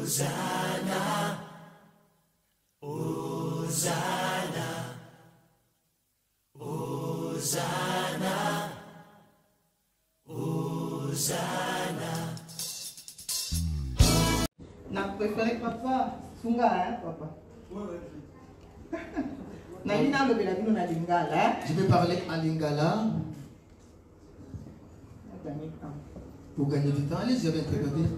Na préféré papa, sunga hein papa. Na ina lo bela bino na lingala. Je vais parler en lingala. Pour gagner du temps, allez, je vais interpréter.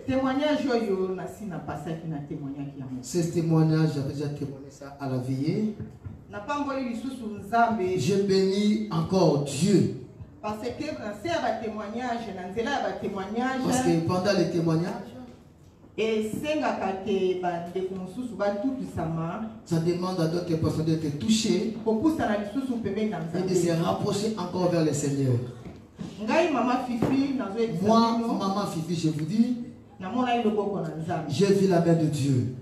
Témoignage yo na si na passé qui na témoignage qui a. Ce témoignage, j'avais déjà témoigné ça à la veillée. Na pas ngoli lisusu nzambe. Je bénis encore Dieu. Parce que c'est un témoignage, un témoignage. Parce que pendant les témoignages, et ça demande à d'autres personnes d'être touchées et de se rapprocher encore vers le Seigneur. Moi, maman Fifi, je vous dis, j'ai vu la main de Dieu.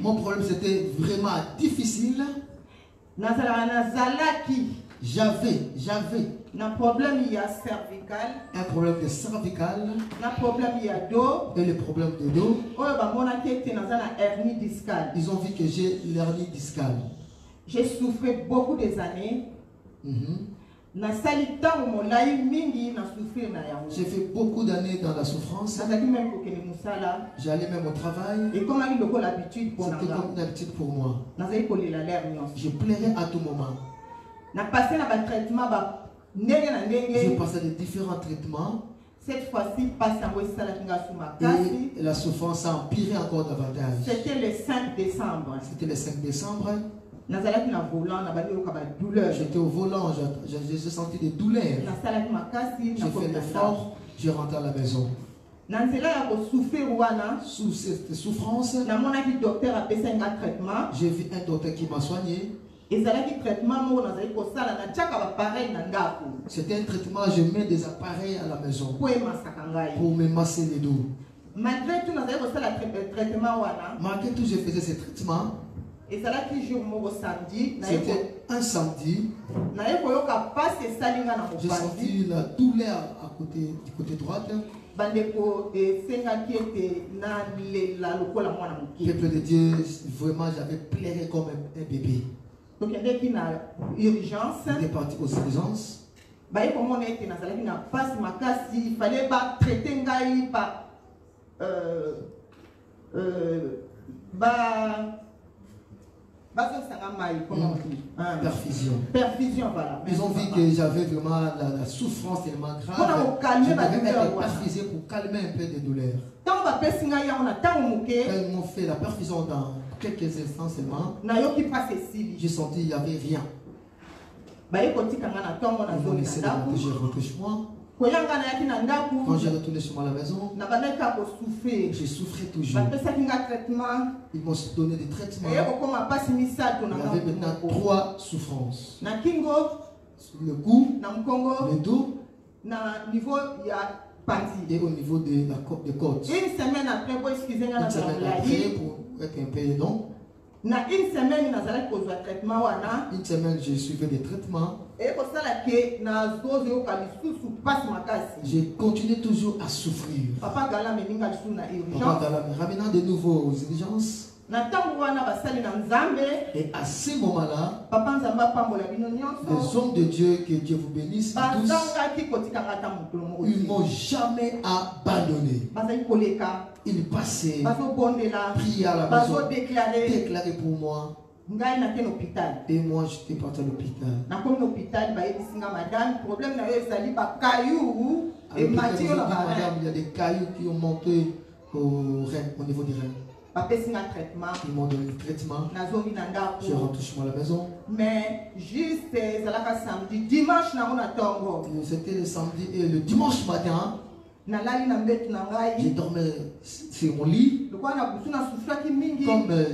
Mon problème c'était vraiment difficile. J'avais un problème il y a cervical, un problème de cervical, un problème il y a dos et le problème de dos. Hernie discale. Ils ont vu que j'ai l'hernie discale. J'ai souffert beaucoup des années. J'ai fait beaucoup d'années dans la souffrance. J'allais même au travail. Et comme c'était comme une habitude pour moi. Je plairais à tout moment. Je passais de différents traitements. Cette fois-ci, et la souffrance a empiré encore davantage. C'était le 5 décembre. C'était le 5 décembre. J'étais au volant, j'ai senti des douleurs. J'ai fait l'effort, je rentre à la maison. Sous cette souffrance, j'ai vu un docteur qui m'a soigné. C'était un traitement, je mets des appareils à la maison pour me masser les dos. Malgré tout, je faisais ce traitement. C'était un samedi. J'ai senti la douleur du côté droit. Peuple de Dieu, vraiment j'avais pleuré comme un bébé. Donc il y a urgence. Il est parti aux urgences. Il fallait traiter perfusion. Perfusion, voilà. Ils ont vu que j'avais vraiment la souffrance tellement grave. Je devais être perfusé pour calmer un peu des douleurs. Quand ils m'ont fait la perfusion dans quelques instants seulement, j'ai senti qu'il n'y avait rien. Ils m'ont laissé de rentrer, j'ai rentré chez moi. Quand j'ai retourné chez moi à la maison, j'ai souffert toujours. Ils m'ont donné des traitements. Il y avait maintenant 3 souffrances. Le cou, le dos et au niveau de la côte. Une semaine après, pour être un peu long. Une semaine, je suivais des traitements. J'ai continué toujours à souffrir. Papa Gala ramenant de nouveau aux urgences. Et à ce moment-là, les hommes de Dieu, que Dieu vous bénisse tous, ils ne m'ont jamais abandonné. Ils passaient, priaient à la maison, déclaraient pour moi. Et moi, j'étais parti à l'hôpital. Madame, il y a des cailloux qui ont monté au niveau des reins. Ils m'ont donné le traitement. Je rentre chez moi à la maison. Mais juste samedi, dimanche, c'était le samedi et le dimanche matin. J'ai dormi sur mon lit. Comme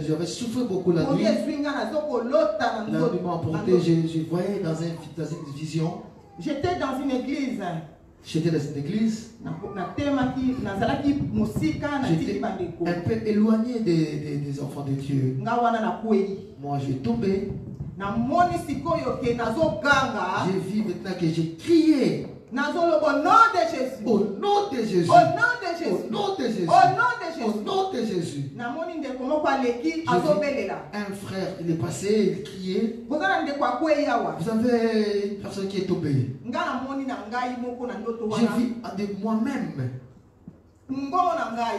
j'avais souffert beaucoup la nuit. La nuit m'a emporté, je voyais dans une vision. J'étais dans une église. J'étais dans une église. J'étais un peu éloigné des enfants de Dieu. Moi, j'ai tombé. J'ai vu maintenant que j'ai crié. Au nom de Jésus. Au nom de Jésus. Au nom de Jésus. Au nom de Jésus. Au nom de Jésus. Au nom de Jésus. Un frère, il est passé, il criait. Vous avez une personne qui est tombée. J'ai vu de moi-même.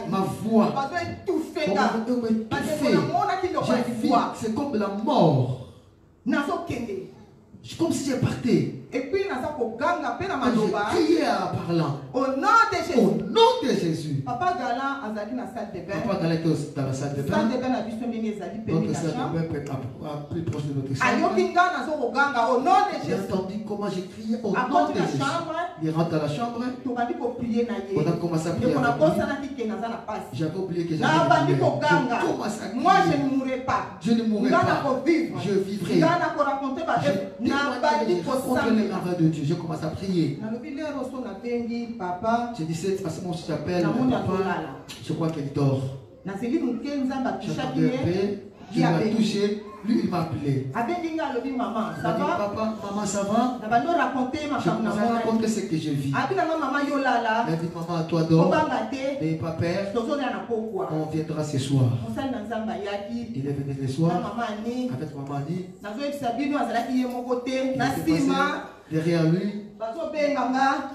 Ma voix. C'est comme la mort. C'est comme si j'ai parté. Et puis, j'ai crié en parlant. Au nom de Jésus. Au nom de Jésus. Papa Galan a dans la salle de bain. Papa Galan était dans la salle de bain. Salle de bain a vu son béni notre salle de bain est plus proche de notre chambre. Au nom de Jésus. J'ai entendu comment j'ai crié au nom de Jésus. Il rentre dans la chambre. On a commencé à prier. J'avais oublié que j'avais prié. Moi, je ne mourrai pas. Je ne mourrai pas. Je vivrai. Je raconte les merveilles de Dieu. Je commence à prier. J'ai dit, cette façon, je t'appelle papa. Je crois qu'elle dort. Je l'ai touché. Lui, il m'a appelé. Il m'a dit, papa, maman, ça va? Je commence à raconter ce que je vis. Il a dit, maman, toi dors. Mais papa, on viendra ce soir. Il est venu ce soir avec maman Annie. Il était passé derrière lui.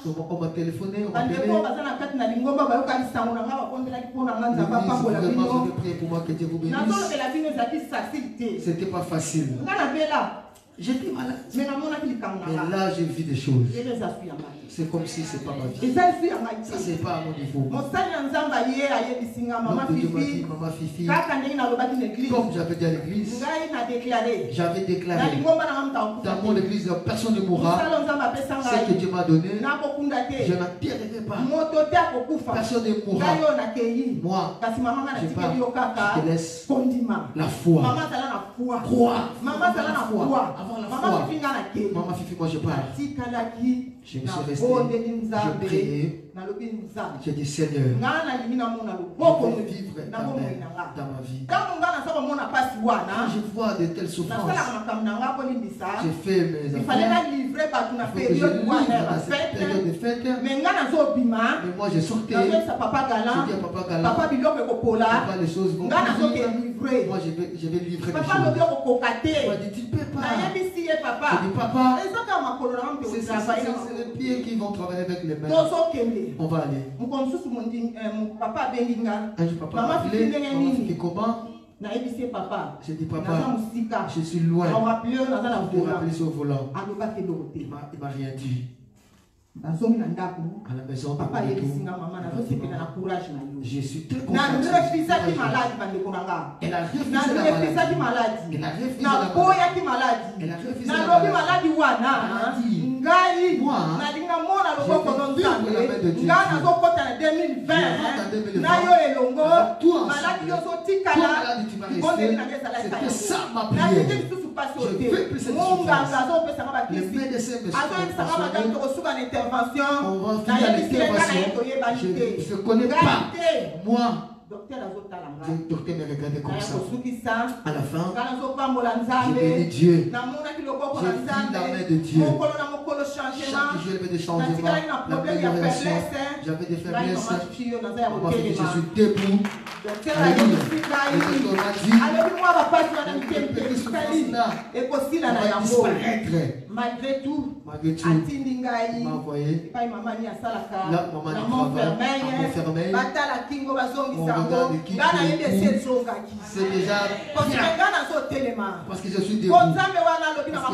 On m'a téléphoné, on m'a appelé. Vraiment, je prie pour moi que Dieu vous bénisse. C'était pas facile. J'étais malade. Mais là, j'ai vu des choses. C'est comme si c'est pas ma vie. Ça, c'est pas à mon niveau. Maman Fifi, comme j'avais dit à l'église, j'avais déclaré dans mon église, personne ne mourra. Ce que Dieu m'a donné, je n'enterrerai pas. Personne ne mourra. Moi, je te laisse la foi. Croire. Avant la foi. Maman Fifi, moi je pars. Je me suis resté. J'ai prié. J'ai dit, Seigneur, je vais vivre dans ma vie. Quand je vois de telles souffrances, j'ai fait mes affaires. Il faut que je livre dans cette période de fête. Mais moi je sortais. Je dis à Papa Galan, Papa, les choses vont venir. Moi je vais livrer les choses. Il m'a dit, tu ne peux pas. Je dis, papa, c'est les pieds qui vont travailler avec les mains. On va aller. Un jour, papa m'a appelé, maman fait comment? J'ai dit, papa, je suis loin. Je t'ai rappelé sur le volant. Il m'a rien dit. À la maison, papa est tout. Je suis très content. Elle a refusé la maladie. Elle a refusé la maladie. Moi, c'était ça ma prière. Je veux plus cette souffrance. Les médecins me sont on va finir l'intervention. Je ne connais pas. Moi, le docteur me regardait comme ça. À la fin, j'ai béni Dieu. J'ai vu la main de Dieu. Chaque jour, il y avait des changements. L'amélioration. J'avais des faiblesses. On m'a fait que je suis debout. Alléluia. Le docteur m'a dit, on va disparaître. Malgré tout, il m'a envoyé. Là, maman travaille. On regarde qui c'est déjà bien. Parce que je suis debout. Parce que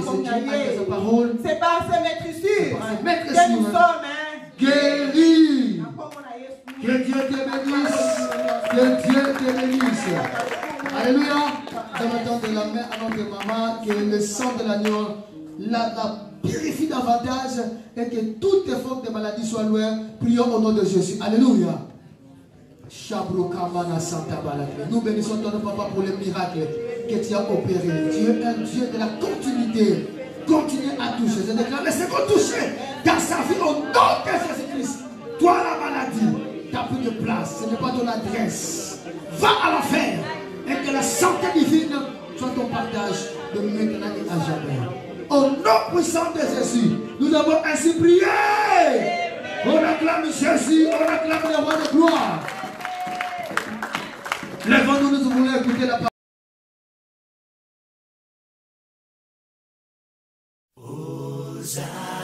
c'est Dieu qui a sa parole. C'est par ses maîtrissures que nous sommes guéris. Que Dieu te bénisse. Que Dieu te bénisse. Alléluia. Nous allons tendre la main à notre maman, que le sang de l'agneau la purifie davantage et que toutes les formes de maladies soient loin. Prions au nom de Jésus. Alléluia. Nous bénissons ton papa pour le miracle que tu as opéré. Dieu est un Dieu de la continuité. Continue à toucher. Je déclare, laissez-moi toucher dans sa vie au nom de Jésus-Christ. Toi, la maladie, tu n'as plus de place. Ce n'est pas ton adresse. Va à l'enfer et que la santé divine soit ton partage de maintenant et à jamais. Au nom puissant de Jésus, nous avons ainsi prié. acclame Jésus, on acclame le roi de gloire. Lèvons-nous, nous voulons écouter la parole. Hosanna.